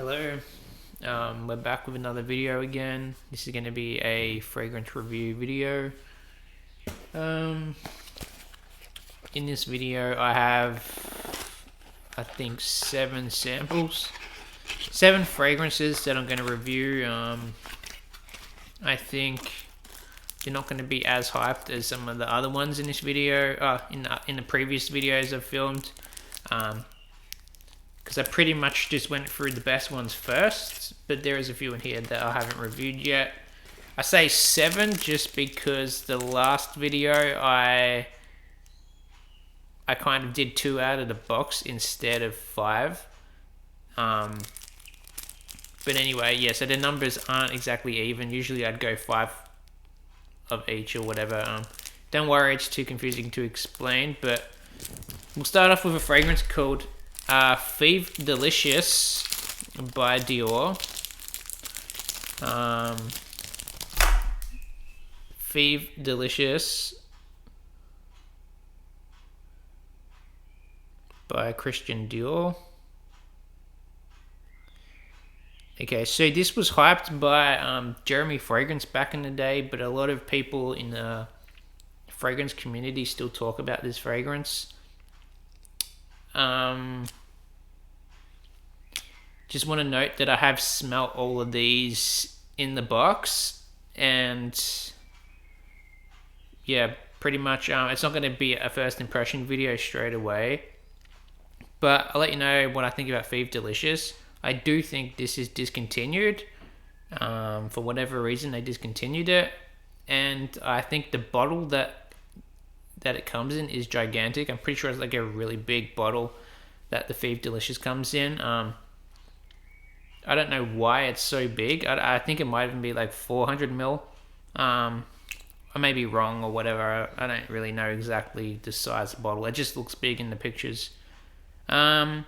Hello, we're back with another video again. This is going to be a fragrance review video. In this video I have, I think, 7 samples, 7 fragrances that I'm going to review. I think they're not going to be as hyped as some of the other ones in this video, in the previous videos I've filmed. Because I pretty much just went through the best ones first, but there is a few in here that I haven't reviewed yet. I say 7 just because the last video I kind of did 2 out of the box instead of 5. But anyway, yeah, so the numbers aren't exactly even. Usually I'd go 5 of each or whatever. Don't worry, it's too confusing to explain, but we'll start off with a fragrance called Feve Delicieuse by Dior. Feve Delicieuse by Christian Dior. Okay, so this was hyped by Jeremy Fragrance back in the day, but a lot of people in the fragrance community still talk about this fragrance. Just want to note that I have smelt all of these in the box, and yeah, pretty much it's not going to be a first impression video straight away, but I'll let you know what I think about Feve Delicieuse. I do think this is discontinued. For whatever reason they discontinued it, and I think the bottle that it comes in is gigantic. I'm pretty sure it's like a really big bottle that the Feve Delicieuse comes in. I don't know why it's so big. I think it might even be like 400 ml. I may be wrong or whatever. I don't really know exactly the size of the bottle. It just looks big in the pictures. I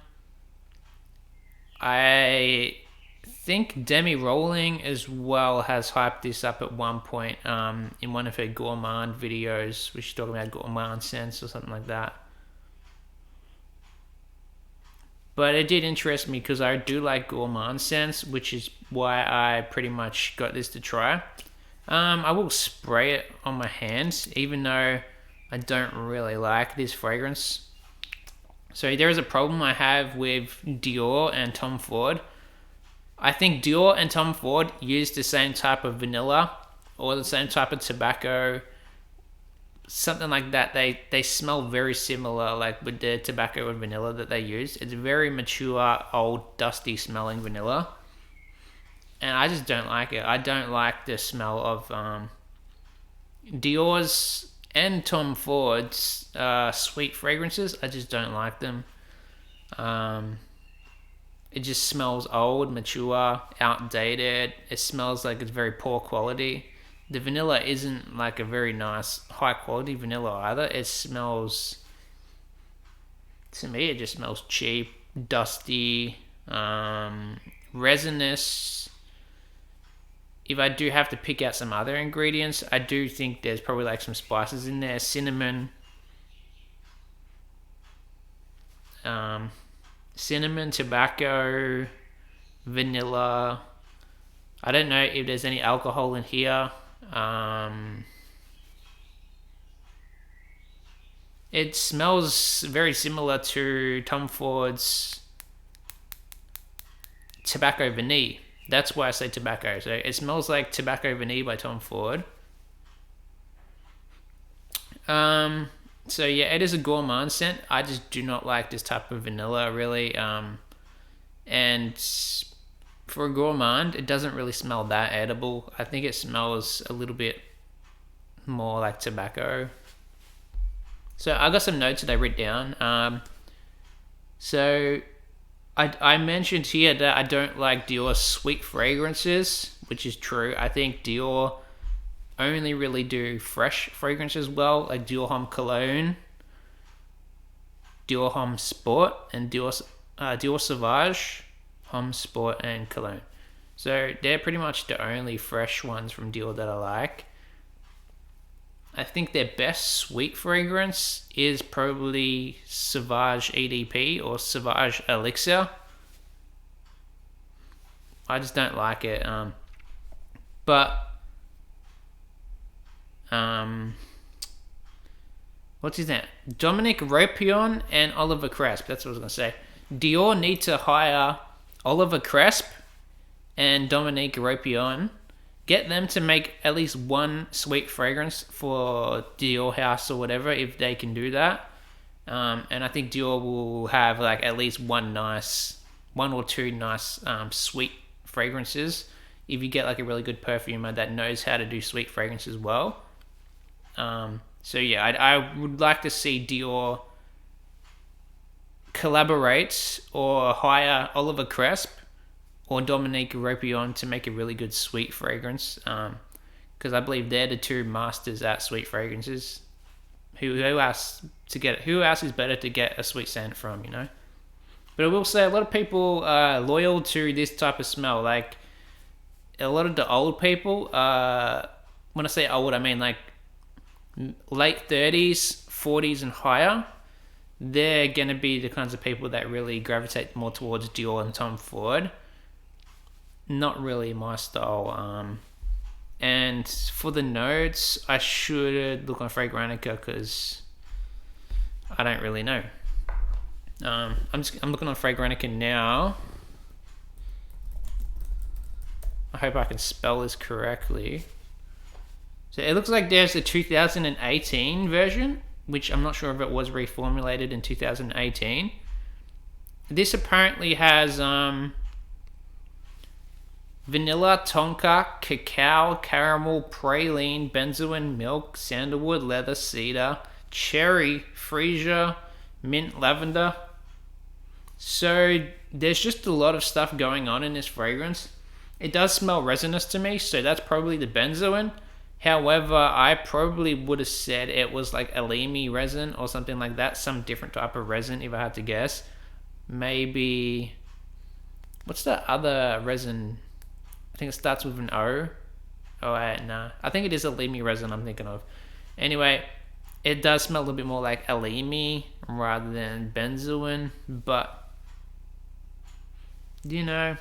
think Demi Rolling as well has hyped this up at one point in one of her gourmand videos, which she's talking about gourmand scents or something like that. But it did interest me because I do like gourmand scents, which is why I pretty much got this to try. I will spray it on my hands, even though I don't really like this fragrance. So there is a problem I have with Dior and Tom Ford. I think Dior and Tom Ford use the same type of vanilla or the same type of tobacco, something like that. They smell very similar, like with the tobacco and vanilla that they use. It's very mature, old, dusty smelling vanilla, and I just don't like it. I don't like the smell of Dior's and Tom Ford's sweet fragrances. I just don't like them. It just smells old, mature, outdated. It smells like it's very poor quality. The vanilla isn't like a very nice, high quality vanilla either. It smells, to me, it just smells cheap, dusty, resinous. If I do have to pick out some other ingredients, I do think there's probably like some spices in there. Cinnamon, tobacco, vanilla. I don't know if there's any alcohol in here. It smells very similar to Tom Ford's Tobacco Vanille. That's why I say tobacco. So it smells like Tobacco Vanille by Tom Ford. So yeah, it is a gourmand scent. I just do not like this type of vanilla, really. And for a gourmand, it doesn't really smell that edible. I think it smells a little bit more like tobacco. So I got some notes that I wrote down. So I mentioned here that I don't like Dior's sweet fragrances, which is true. I think Dior only really do fresh fragrances well, like Dior Homme Cologne, Dior Homme Sport, and Dior Sauvage, Homme Sport, and Cologne. So they're pretty much the only fresh ones from Dior that I like. I think their best sweet fragrance is probably Sauvage EDP or Sauvage Elixir. I just don't like it. But what's his name? Dominic Ropion and Oliver Cresp. That's what I was gonna say. Dior need to hire Oliver Cresp and Dominic Ropion. Get them to make at least one sweet fragrance for Dior House or whatever, if they can do that. And I think Dior will have like at least one or two nice sweet fragrances. If you get like a really good perfumer that knows how to do sweet fragrances well. So yeah, I would like to see Dior collaborate or hire Oliver Cresp or Dominique Ropion to make a really good sweet fragrance, because I believe they're the two masters at sweet fragrances. Who else is better to get a sweet scent from, you know? But I will say a lot of people are loyal to this type of smell. Like a lot of the old people, when I say old, I mean like late 30s, 40s and higher. They're going to be the kinds of people that really gravitate more towards Dior and Tom Ford. Not really my style. And for the notes, I should look on Fragrantica because I don't really know. I'm looking on Fragrantica now. I hope I can spell this correctly. So it looks like there's a 2018 version, which I'm not sure if it was reformulated in 2018. This apparently has vanilla, tonka, cacao, caramel, praline, benzoin, milk, sandalwood, leather, cedar, cherry, freesia, mint, lavender. So there's just a lot of stuff going on in this fragrance. It does smell resinous to me, so that's probably the benzoin. However, I probably would have said it was like Alimi resin or something like that, some different type of resin if I had to guess. Maybe, what's the other resin? I think it starts with an O. Oh, nah. I think it is Alimi resin I'm thinking of. Anyway, it does smell a little bit more like Alimi rather than benzoin, but, you know,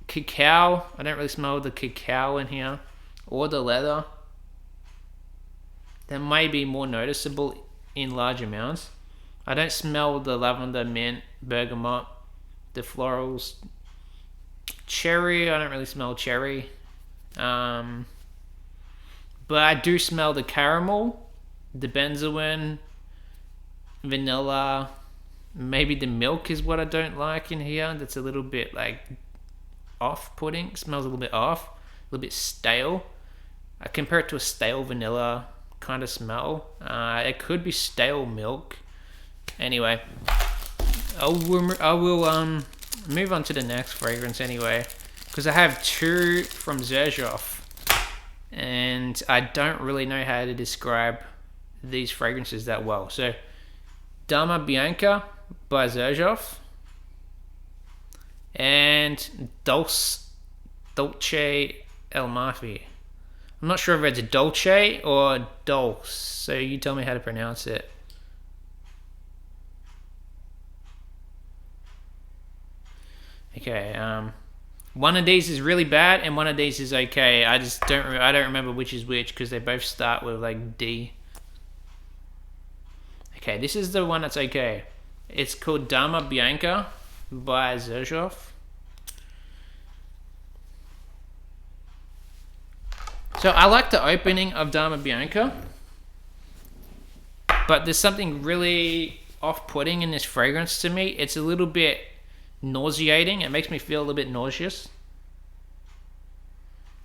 cacao. I don't really smell the cacao in here. Or the leather. That may be more noticeable in large amounts. I don't smell the lavender, mint, bergamot, the florals. Cherry, I don't really smell cherry. But I do smell the caramel, the benzoin, vanilla. Maybe the milk is what I don't like in here. That's a little bit like off-putting. Smells a little bit off, a little bit stale. I compare it to a stale vanilla kind of smell. It could be stale milk. Anyway, I will move on to the next fragrance anyway, because I have two from Xerjoff, and I don't really know how to describe these fragrances that well. So, Dama Bianca by Xerjoff and Dolce Amalfi. I'm not sure if it's Dolce or Dolce, so you tell me how to pronounce it. Okay, one of these is really bad and one of these is okay. I don't remember which is which because they both start with like D. Okay, this is the one that's okay. It's called Dama Bianca by Xerjoff. So I like the opening of Dama Bianca, but there's something really off-putting in this fragrance to me. It's a little bit nauseating. It makes me feel a little bit nauseous.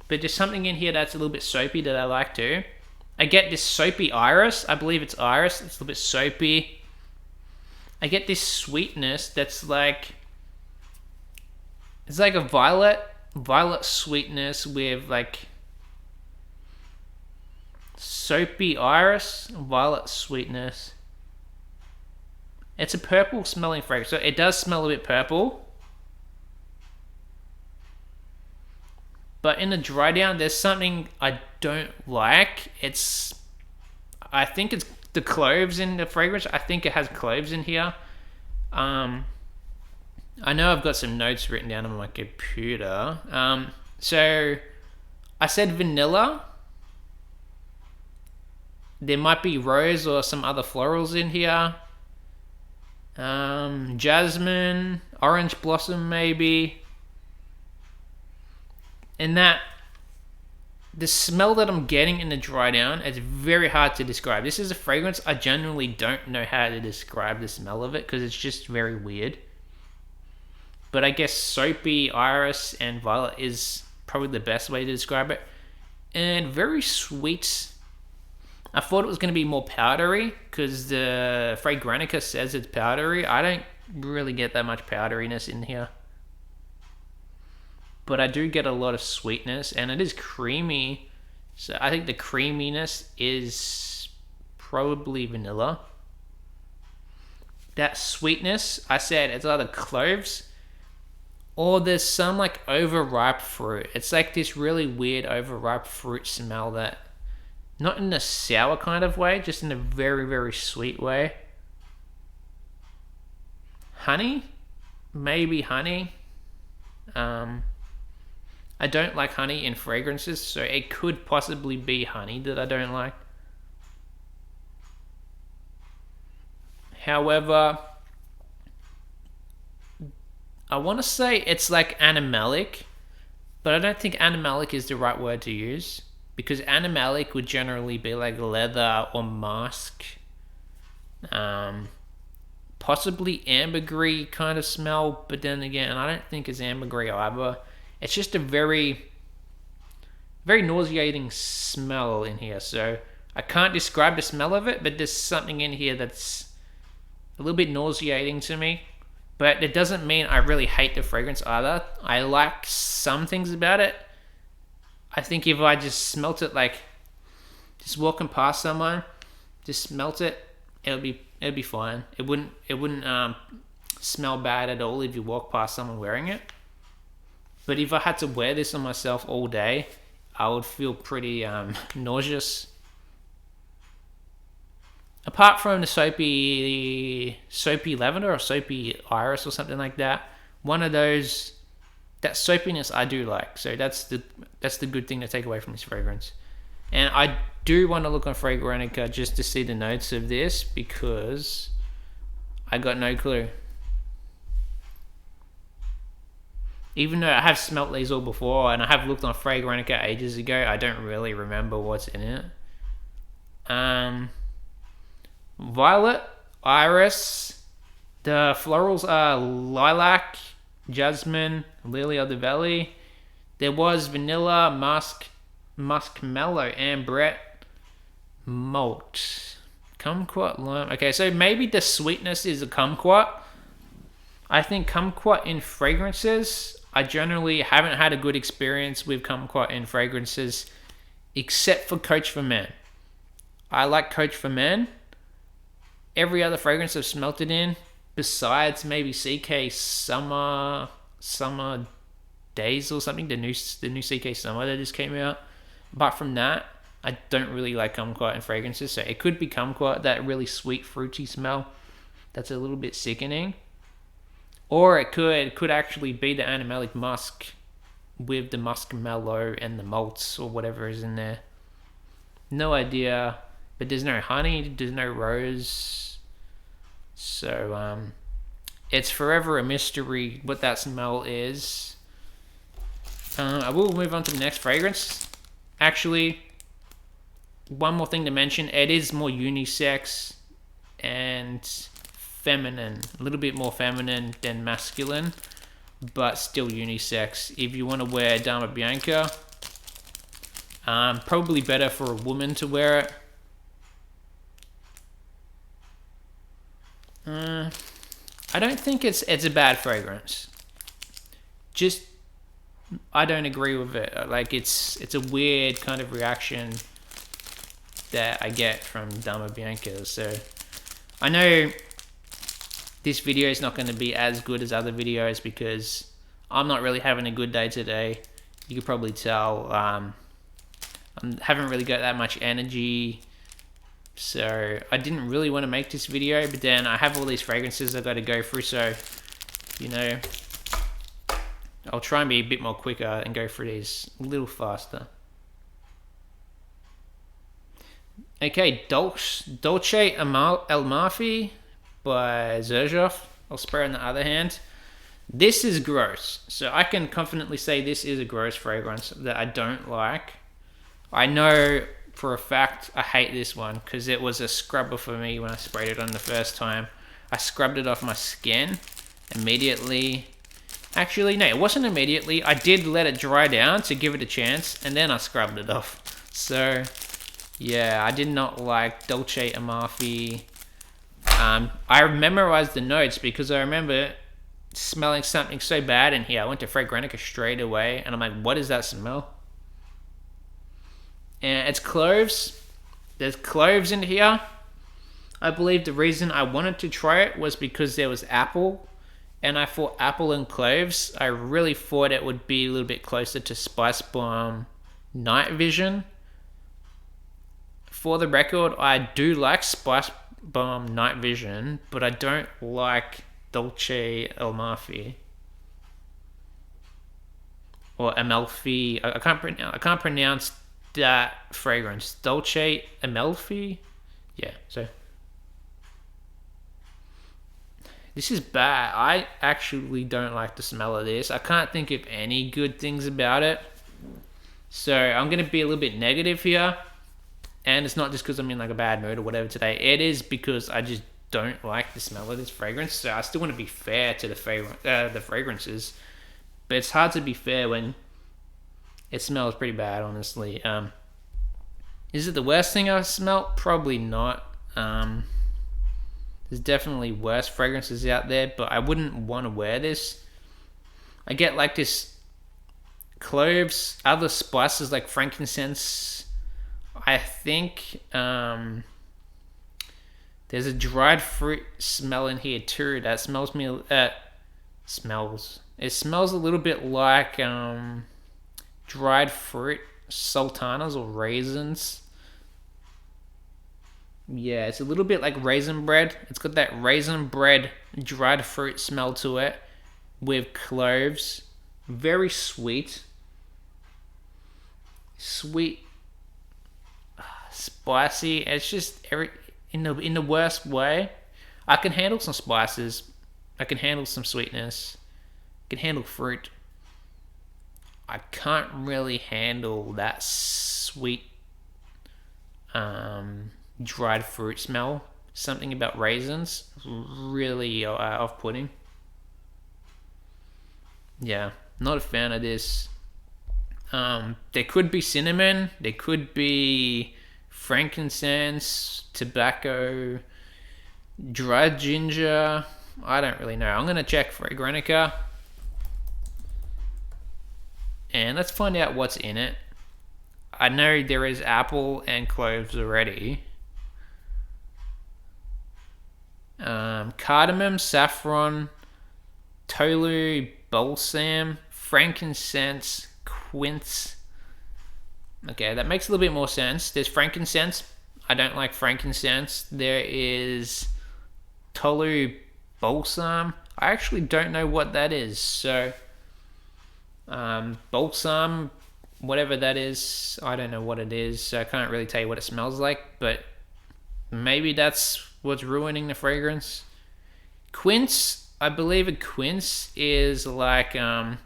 But there's something in here that's a little bit soapy that I like too. I get this soapy iris. I believe it's iris. It's a little bit soapy. I get this sweetness that's like, it's like a violet sweetness with like soapy iris, violet sweetness. It's a purple smelling fragrance, so it does smell a bit purple. But in the dry down, there's something I don't like. I think it's the cloves in the fragrance. I think it has cloves in here. I know I've got some notes written down on my computer. So I said vanilla. There might be rose or some other florals in here. Jasmine, orange blossom maybe. And that, the smell that I'm getting in the dry down, it's very hard to describe. This is a fragrance, I genuinely don't know how to describe the smell of it because it's just very weird. But I guess soapy, iris, and violet is probably the best way to describe it. And very sweet. I thought it was going to be more powdery because the Fragrantica says it's powdery. I don't really get that much powderiness in here. But I do get a lot of sweetness, and it is creamy. So I think the creaminess is probably vanilla. That sweetness, I said it's either cloves or there's some like overripe fruit. It's like this really weird overripe fruit smell that, not in a sour kind of way, just in a very, very sweet way. Honey? Maybe honey. I don't like honey in fragrances, so it could possibly be honey that I don't like. However, I want to say it's like animalic, but I don't think animalic is the right word to use, because animalic would generally be like leather or musk. Possibly ambergris kind of smell, but then again, I don't think it's ambergris either. It's just a very, very nauseating smell in here, so I can't describe the smell of it, but there's something in here that's a little bit nauseating to me. But it doesn't mean I really hate the fragrance either. I like some things about it. I think if I just smelt it, like just walking past someone, just smelt it, it'd be fine. It wouldn't smell bad at all if you walk past someone wearing it. But if I had to wear this on myself all day, I would feel pretty nauseous. Apart from the soapy lavender or soapy iris or something like that, one of those, that soapiness I do like. So that's the good thing to take away from this fragrance. And I do want to look on Fragrantica just to see the notes of this because I got no clue. Even though I have smelt these all before and I have looked on Fragrantica ages ago, I don't really remember what's in it. Violet, iris, the florals are lilac, jasmine, lily of the valley. There was vanilla, muskmellow, ambrette, malt, kumquat, lime. Okay, so maybe the sweetness is a kumquat. I think kumquat in fragrances, I generally haven't had a good experience with kumquat in fragrances, except for Coach for Men. I like Coach for Men. Every other fragrance I've smelt it in, besides maybe CK Summer Days or something, the new CK Summer that just came out. Apart from that, I don't really like kumquat in fragrances, so it could be kumquat, that really sweet fruity smell that's a little bit sickening. Or it could actually be the animalic musk with the muskmellow and the malts or whatever is in there. No idea, but there's no honey, there's no rose. So it's forever a mystery what that smell is. I will move on to the next fragrance. Actually, one more thing to mention, it is more unisex and feminine, a little bit more feminine than masculine, but still unisex. If you want to wear Dama Bianca, probably better for a woman to wear it. I don't think it's a bad fragrance. Just, I don't agree with it. Like it's a weird kind of reaction that I get from Dama Bianca. So I know this video is not going to be as good as other videos because I'm not really having a good day today. You can probably tell. I haven't really got that much energy. So I didn't really want to make this video, but then I have all these fragrances I've got to go through. So you know, I'll try and be a bit more quicker and go through these a little faster. Okay, Dolce Amalfi by Xerjoff. I'll spray on the other hand. This is gross. So I can confidently say this is a gross fragrance that I don't like. I know for a fact I hate this one because it was a scrubber for me when I sprayed it on the first time. I scrubbed it off my skin immediately. Actually, no, it wasn't immediately. I did let it dry down to give it a chance, and then I scrubbed it off. So, yeah, I did not like Dolce Amalfi. I memorized the notes because I remember smelling something so bad in here. I went to Fragrantica straight away, and I'm like, what is that smell? And it's cloves. There's cloves in here. I believe the reason I wanted to try it was because there was apple, and I thought apple and cloves. I really thought it would be a little bit closer to Spice Bomb Night Vision. For the record, I do like Spice Bomb Night Vision, but I don't like Dolce Amalfi or Amalfi. I can't pronounce that fragrance. Dolce Amalfi. Yeah. So this is bad. I actually don't like the smell of this. I can't think of any good things about it. So I'm gonna be a little bit negative here. And it's not just because I'm in like a bad mood or whatever today. It is because I just don't like the smell of this fragrance. So I still want to be fair to the fragrances, but it's hard to be fair when it smells pretty bad, honestly. Is it the worst thing I've smelled? Probably not. There's definitely worse fragrances out there, but I wouldn't want to wear this. I get like this cloves, other spices like frankincense. I think there's a dried fruit smell in here too. That smells me. Smells. It smells a little bit like dried fruit, sultanas or raisins. Yeah, it's a little bit like raisin bread. It's got that raisin bread dried fruit smell to it with cloves. Very sweet. Sweet. Spicy. It's just in the worst way. I can handle some spices. I can handle some sweetness. I can handle fruit. I can't really handle that sweet dried fruit smell. Something about raisins really off-putting. Yeah, not a fan of this. There could be cinnamon. There could be frankincense, tobacco, dried ginger. I don't really know. I'm going to check Fragrantica. And let's find out what's in it. I know there is apple and cloves already. Cardamom, saffron, tolu, balsam, frankincense, quince. Okay, that makes a little bit more sense. There's frankincense. I don't like frankincense. There is tolu balsam. I actually don't know what that is. So, balsam, whatever that is, I don't know what it is. So I can't really tell you what it smells like, but maybe that's what's ruining the fragrance. Quince, I believe a quince is like, oh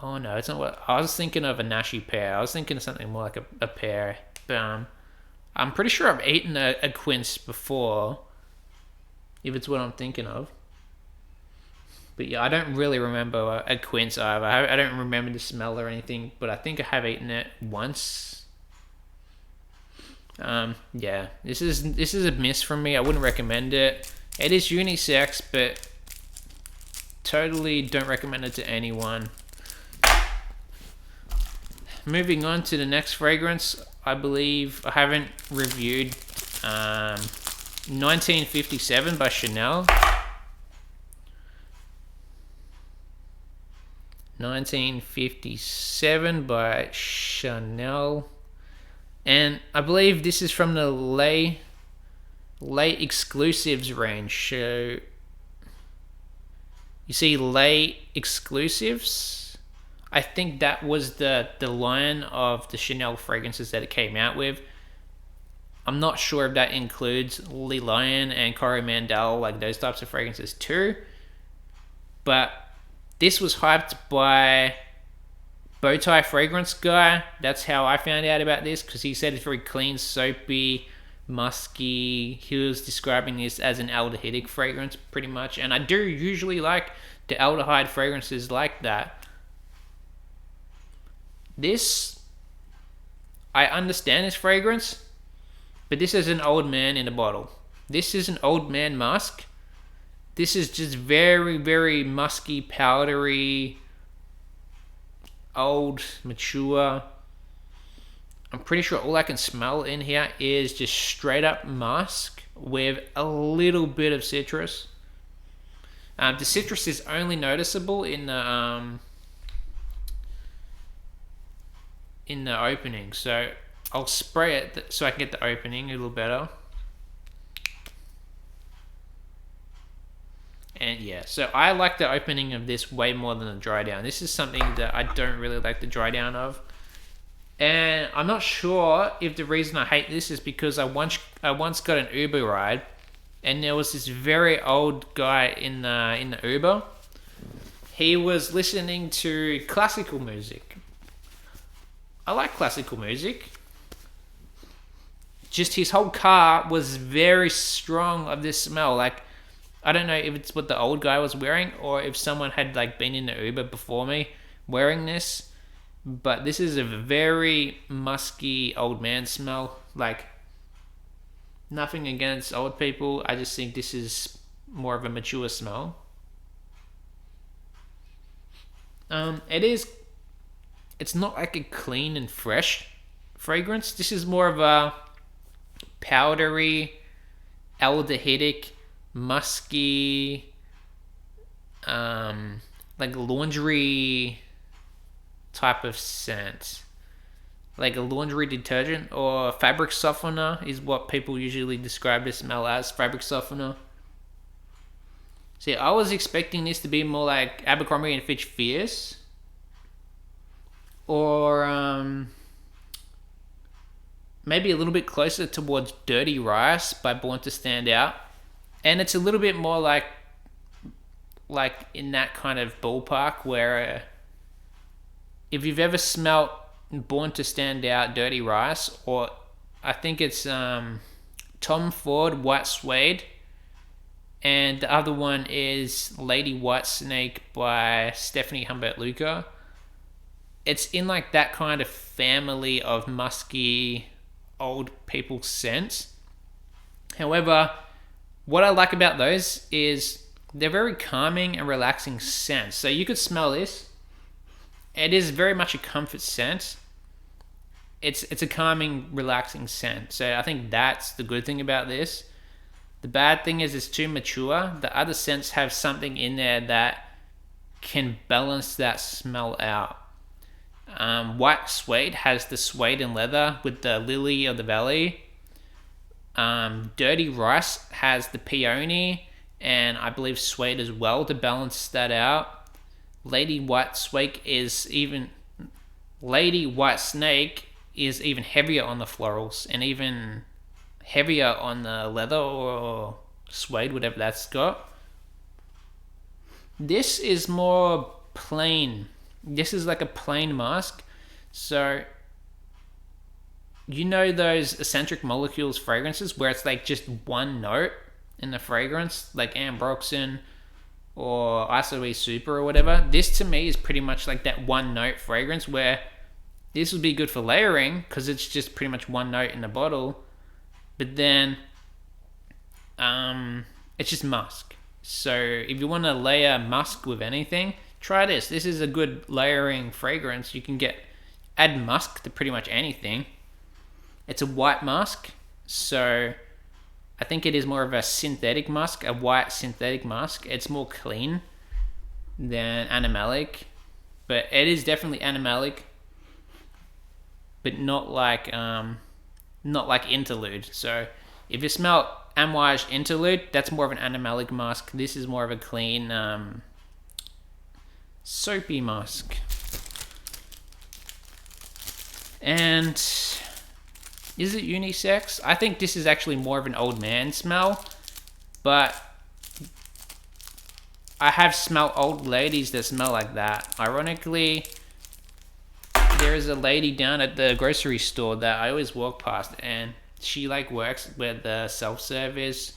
no, it's not what I was thinking of. A nashi pear. I was thinking of something more like a pear. But I'm pretty sure I've eaten a quince before, if it's what I'm thinking of. But yeah, I don't really remember a quince either. I don't remember the smell or anything, but I think I have eaten it once. Yeah, this is a miss from me. I wouldn't recommend it. It is unisex, but totally don't recommend it to anyone. Moving on to the next fragrance, I believe I haven't reviewed 1957 by Chanel. 1957 by Chanel. And I believe this is from the late exclusives range. So you see late exclusives. I think that was the line of the Chanel fragrances that it came out with. I'm not sure if that includes Lee Lion and Coromandel, like those types of fragrances too. But this was hyped by Bowtie Fragrance Guy. That's how I found out about this, because he said it's very clean, soapy, musky. He was describing this as an aldehydic fragrance pretty much. And I do usually like the aldehyde fragrances like that. This, I understand this fragrance, but this is an old man in a bottle. This is an old man musk. This is just very, very musky, powdery, old, mature. I'm pretty sure all I can smell in here is just straight up musk with a little bit of citrus. The citrus is only noticeable in the opening. So I'll spray it so I can get the opening a little better. And yeah, so I like the opening of this way more than the dry down. This is something that I don't really like the dry down of. And I'm not sure if the reason I hate this is because I once got an Uber ride, and there was this very old guy in the Uber. He was listening to classical music. I like classical music. Just his whole car was very strong of this smell. Like, I don't know if it's what the old guy was wearing or if someone had like been in the Uber before me wearing this. But this is a very musky old man smell. Like, nothing against old people. I just think this is more of a mature smell. It's not like a clean and fresh fragrance. This is more of a powdery, aldehydic, musky, like laundry type of scent. Like a laundry detergent or fabric softener is what people usually describe this smell as, fabric softener. See, I was expecting this to be more like Abercrombie and Fitch Fierce, or maybe a little bit closer towards Dirty Rice by Born to Stand Out. And it's a little bit more like in that kind of ballpark where if you've ever smelt Born to Stand Out, Dirty Rice, or I think it's Tom Ford, White Suede, and the other one is Lady Whitesnake by Stephanie Humbert Luca. It's in like that kind of family of musky old people scents. However, what I like about those is they're very calming and relaxing scents. So you could smell this. It is very much a comfort scent. It's a calming, relaxing scent. So I think that's the good thing about this. The bad thing is it's too mature. The other scents have something in there that can balance that smell out. White Suede has the suede and leather with the lily of the valley. Dirty Rice has the peony and I believe suede as well to balance that out. Lady White Snake is even heavier on the florals and even heavier on the leather or suede, whatever that's got. This is more plain. This is like a plain musk. So, you know those eccentric molecules fragrances where it's like just one note in the fragrance, like Ambroxan or Isoe Super or whatever? This to me is pretty much like that one note fragrance where this would be good for layering because it's just pretty much one note in the bottle, but then it's just musk. So if you want to layer musk with anything, try this. This is a good layering fragrance. You can add musk to pretty much anything. It's a white musk, so I think it is more of a synthetic musk, a white synthetic musk. It's more clean than animalic, but it is definitely animalic, but not like interlude. So if you smell Amouage Interlude. That's more of an animalic musk. This is more of a clean, soapy musk. And is it unisex? I think this is actually more of an old man smell, but I have smelled old ladies that smell like that. Ironically, there is a lady down at the grocery store that I always walk past, and she like works where the self-service,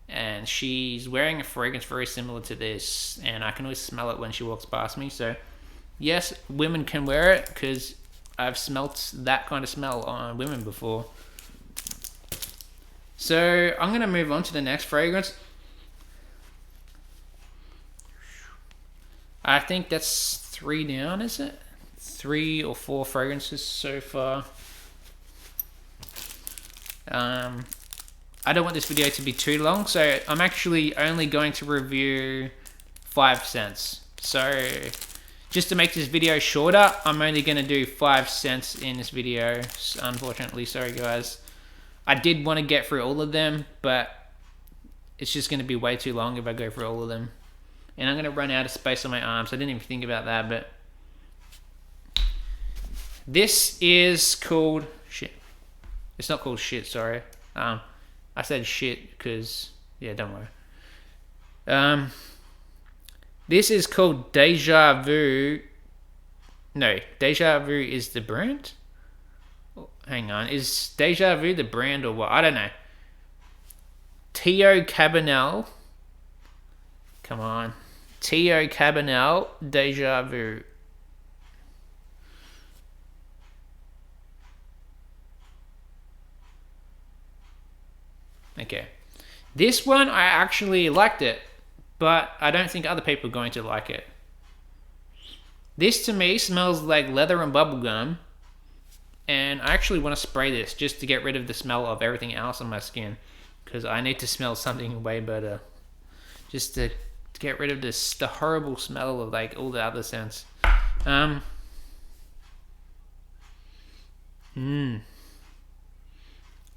and she's wearing a fragrance very similar to this, and I can always smell it when she walks past me. So yes, women can wear it because I've smelt that kind of smell on women before. So I'm gonna move on to the next fragrance. I think that's 3 down, is it? 3 or 4 fragrances so far. I don't want this video to be too long, so I'm actually only going to review 5 scents. So just to make this video shorter, I'm only going to do 5 scents in this video. Unfortunately, sorry guys. I did want to get through all of them, but it's just going to be way too long if I go through all of them. And I'm going to run out of space on my arms. I didn't even think about that, but this is called shit. It's not called shit, sorry. I said shit because, yeah, don't worry. This is called Deja Vu. No, Deja Vu is the brand? Oh, hang on. Is Deja Vu the brand or what? I don't know. Cabanel. Come on. Cabanel Deja Vu. Okay. This one, I actually liked it, but I don't think other people are going to like it. This to me smells like leather and bubblegum, and I actually want to spray this just to get rid of the smell of everything else on my skin, because I need to smell something way better. Just to get rid of the horrible smell of like all the other scents.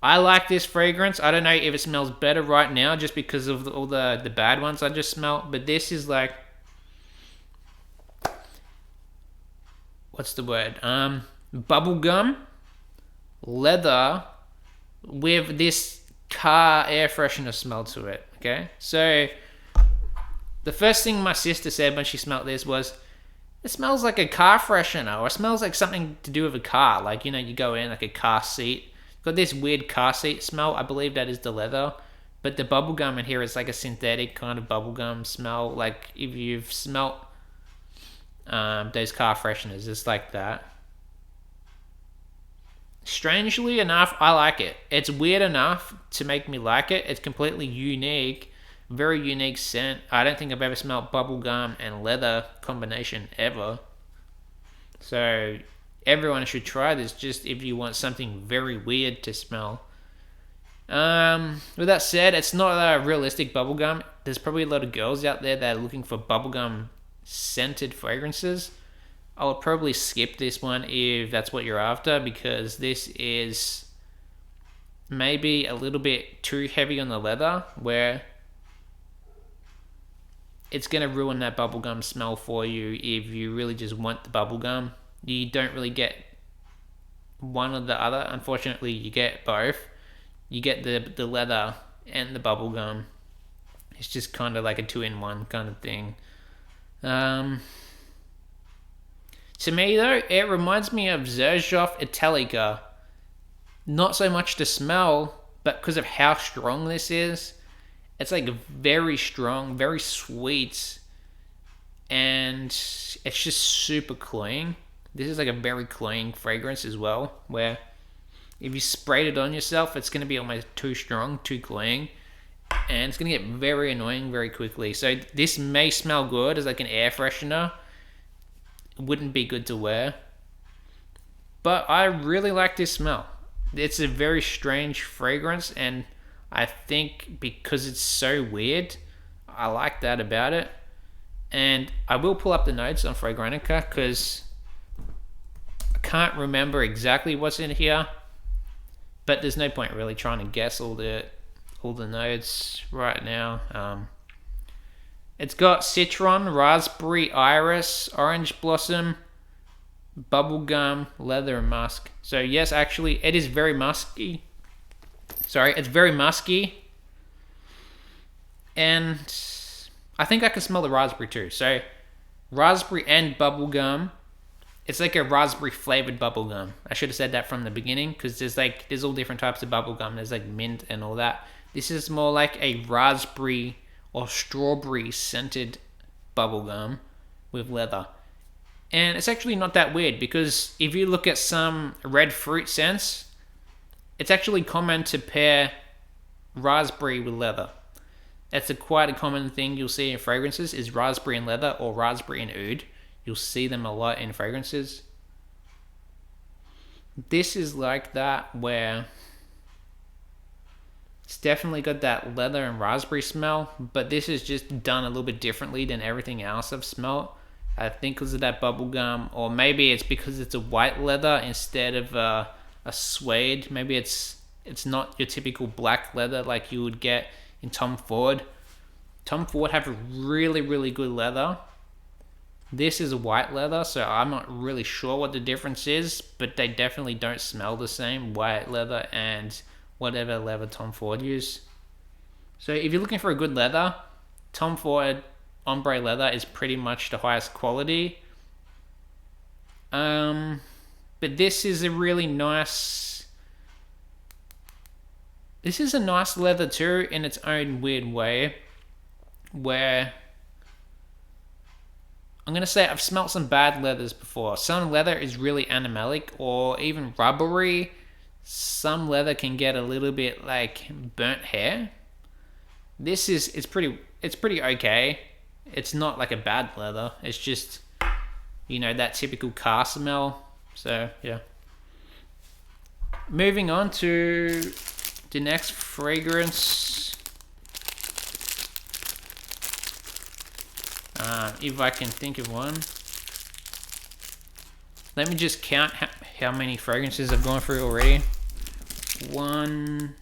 I like this fragrance. I don't know if it smells better right now just because of all the bad ones I just smelled, but this is like, what's the word? Bubblegum, leather, with this car air freshener smell to it, okay? So the first thing my sister said when she smelled this was, it smells like a car freshener, or it smells like something to do with a car. Like, you know, you go in like a car seat. Got this weird car seat smell. I believe that is the leather. But the bubblegum in here is like a synthetic kind of bubblegum smell. Like if you've smelt those car fresheners, it's like that. Strangely enough, I like it. It's weird enough to make me like it. It's completely unique. Very unique scent. I don't think I've ever smelled bubblegum and leather combination ever. So everyone should try this just if you want something very weird to smell. With that said, it's not a realistic bubblegum. There's probably a lot of girls out there that are looking for bubblegum scented fragrances. I would probably skip this one if that's what you're after, because this is maybe a little bit too heavy on the leather, where it's going to ruin that bubblegum smell for you if you really just want the bubblegum. You don't really get one or the other. Unfortunately, you get both. You get the leather and the bubblegum. It's just kind of like a 2-in-1 kind of thing. To me, though, it reminds me of Xerjoff Italica. Not so much the smell, but because of how strong this is. It's like very strong, very sweet, and it's just super clean. This is like a very clean fragrance as well, where if you sprayed it on yourself, it's going to be almost too strong, too clean, and it's going to get very annoying very quickly. So this may smell good as like an air freshener. It wouldn't be good to wear, but I really like this smell. It's a very strange fragrance, and I think because it's so weird, I like that about it. And I will pull up the notes on Fragrantica because I can't remember exactly what's in here, but there's no point really trying to guess all the all the notes right now. It's got citron, raspberry, iris, orange blossom, bubblegum, leather, and musk. So yes, actually, it is very musky. Sorry, it's very musky. And I think I can smell the raspberry too. So raspberry and bubblegum. It's like a raspberry flavored bubblegum. I should have said that from the beginning, because there's all different types of bubblegum. There's like mint and all that. This is more like a raspberry or strawberry scented bubblegum with leather. And it's actually not that weird, because if you look at some red fruit scents, it's actually common to pair raspberry with leather. That's quite a common thing you'll see in fragrances, is raspberry and leather, or raspberry and oud. You'll see them a lot in fragrances. This is like that, where it's definitely got that leather and raspberry smell, but this is just done a little bit differently than everything else I've smelled. I think because of that bubblegum, or maybe it's because it's a white leather instead of a suede. Maybe it's not your typical black leather like you would get in Tom Ford. Tom Ford have a really, really good leather. This is a white leather, so I'm not really sure what the difference is, but they definitely don't smell the same, white leather and whatever leather Tom Ford use. So if you're looking for a good leather, Tom Ford ombre leather is pretty much the highest quality. But this is a really nice... This is a nice leather too, in its own weird way, where... I'm going to say I've smelt some bad leathers before. Some leather is really animalic or even rubbery. Some leather can get a little bit like burnt hair. This is it's pretty okay. It's not like a bad leather. It's just, you know, that typical car smell. So, yeah. Moving on to the next fragrance. If I can think of one. Let me just count how many fragrances I've gone through already. 1,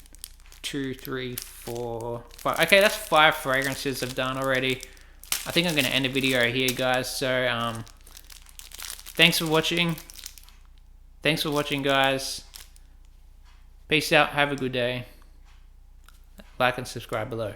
2, 3, 4, 5. Okay, that's 5 fragrances I've done already. I think I'm going to end the video here, guys. So, thanks for watching. Thanks for watching, guys. Peace out. Have a good day. Like and subscribe below.